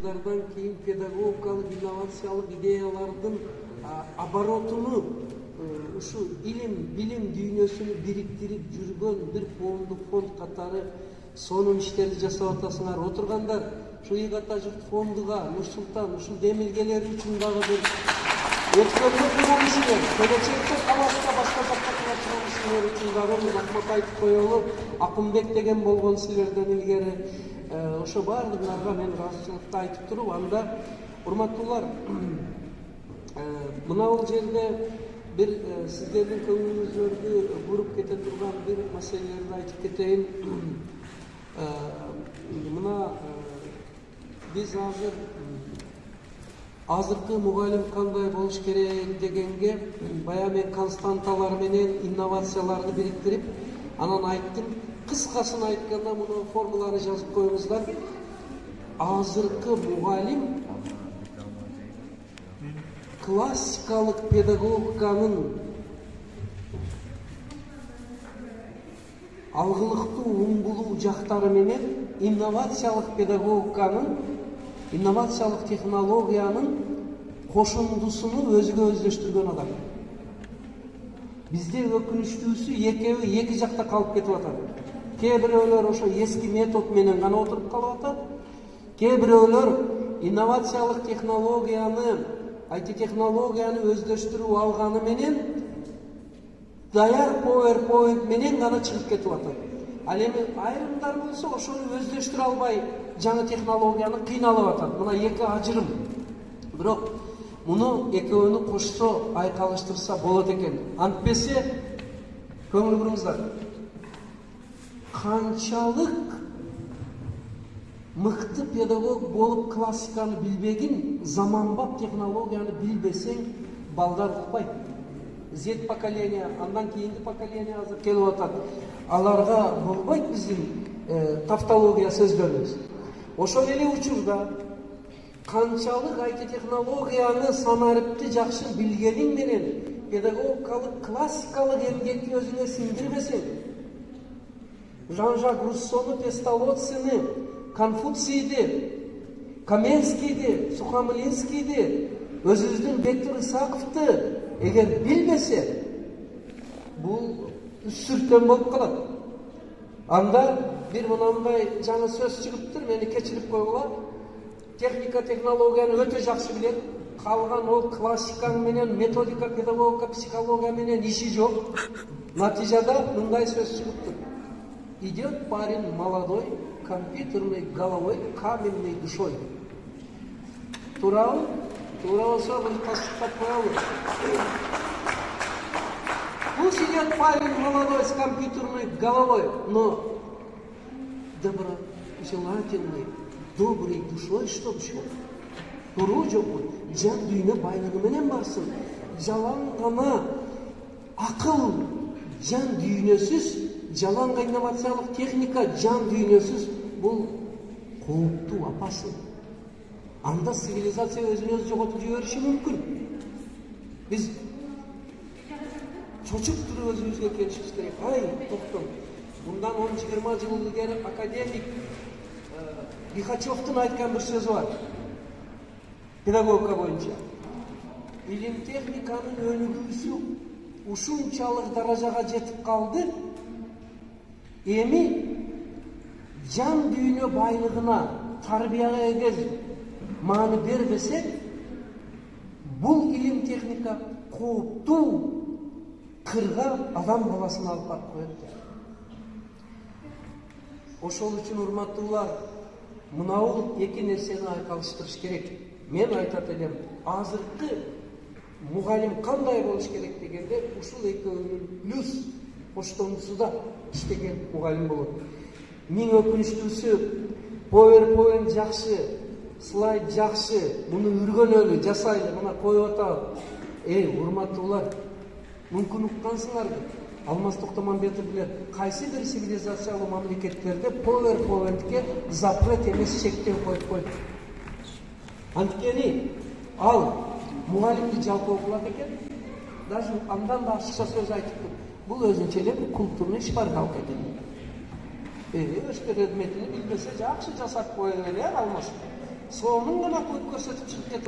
жылдардан кийин педагогикалык инновациялык идеялардын оборотуну ушу илим билим дүйнөсүнү бириктирип жүргөн бир коомдук фонд катары сонун иштерди жасап атасыңар. Отургандар ушу Ыйык Ата Журт фондуга Нур-Султан ушул демилгелери үчүн дагы бир өткөндө кылган келечекте калаашка башка жакка кылган ишler үчүн дагы рахмат айтып коелу. Акымбек деген болгон силерден илгери ошо баардыгыңарга мен ыраазычылыкты айтып туруп, анда урматтуулар, мына бул жерде bir sizlerin көңүлүңүздөрдү буруп кете турган bir маселелерди айтып кетейин. Мына биз азыркы мугалим кандай болуш керек дегенге бая мен константалар менен инновацияларды бириктирип анан айттым. Кыскасын айтканда муну формуланы жазып коюңуздар. Азыркы мугалим классикалык педагогиканын алгылыктуу уңгулуу жактары менен инновациялык педагогиканын, инновациялык технологиянын кошундусуну өзүгө өздөштүргөн адам. Бизде өкүнүчтүүсү экөөбү эки жакта калып кетип атат. Кээ бирөөлөр ошо эски метод менен гана отуруп калып атат. Кээ бирөөлөр инновациялык технологияны, IT-технологияны өздөштүрүп алганы менен даяр PowerPoint менен гана чыгып кетип атат. Ал эми айрымдар болсо ошону өздөштүрө албай жаңы технологияны кыйналып атат. Мына эки ажырым. Бирок муну экөөнү кошсо, айкалыштырса болот экен. Антпесе көңүл буруңуздар. Канчалык мыкты педагог болуп классиканы билбегин, заманбап технологияны билбесең, балдар укпайт. Z поколение, андан кийинки поколение азыр келип атат. Аларга болбойт биздин тавтология сөздөрүбүз. Ошол эле учурда канчалык IT-технологияны санариптти жакшы билгениң менен педагогикалык классикалык эмгекти өзүңө сиңдирбесең, Жан-Жак Руссону, Песталоццини, Конфуцийди, Каменскийди, Сухомлинскийди, өзүбүздүн Бектур Исаковду эгер билбесе, бул сүртөн болуп калат. Анда бир мынандай жаңы сөз чыгыптыр, мени кечирип койгула. Техника, технологияны өтө жакшы билет. Калган ол классика менен, методика, педагогика, психология менен иши жок. Натыйжада мындай сөз чыгыптыр. Идет парень молодой, компьютерной головой, каменной душой. Туурабы? Туура болсо муну тастыктап коелу. Пусть идет парень молодой с компьютерной головой, но доброжелательный, доброй душой, чтоб шел. Туруу жокпу, жан дүйнө байлыгы менен барсын. Жалаң гана акыл жан дүйнөсүз, жалаң инновациялык техника жан дүйнөсүз, бул кооптуу, опасный. Анда цивилизация өзүн-өзү жоготуп жибериши мүмкүн. Биз чочуп туруп өзүбүзгө келишибиз керек. Ай, токтом. Bundan 10-20 жыл илгери академик Лихачевдин айткан бир сөзү бар. Педагогика боюнча. Илим техниканын өнүгүүсү ушунчалык даражага жетип калды. Эми жан дүйнө байлыгына, тарбияга эгер маани бербесек, бул илим техника кооптуу кырга адам баласын алып барып коет. Ошол үчүн урматтуулар, мынау эки нерсени айкалыштырыш керек. Мен айтат элем, азыркы мугалим кандай болуш керек дегенде, ушул экөөнүн плюс коштондусуда иштеген мугалим болот. Миң өкүнүчтүүсү, PowerPoint жакшы, слайд жакшы, муну үргөнөлү, жасайлы, мына коюп атабы. Урматтуулар, мүмкүн уккансыңарбы? Алмаз Токтомамбетов билет, кайсы бир цивилизациялуу мамлекеттерде PowerPoint'ке запрет эмес, чектөө коюп койду. Анткени ал мугалимди жалпы окулат экен, даже андан да ашыкча сөз айтыптыр. Бул өзүнчө эле бир культурный шпаргалка экен. Өз предметин билбесе жакшы жасап коюп эле Алмаз. сонун гана кылып көрсөтүп чыгып кетет.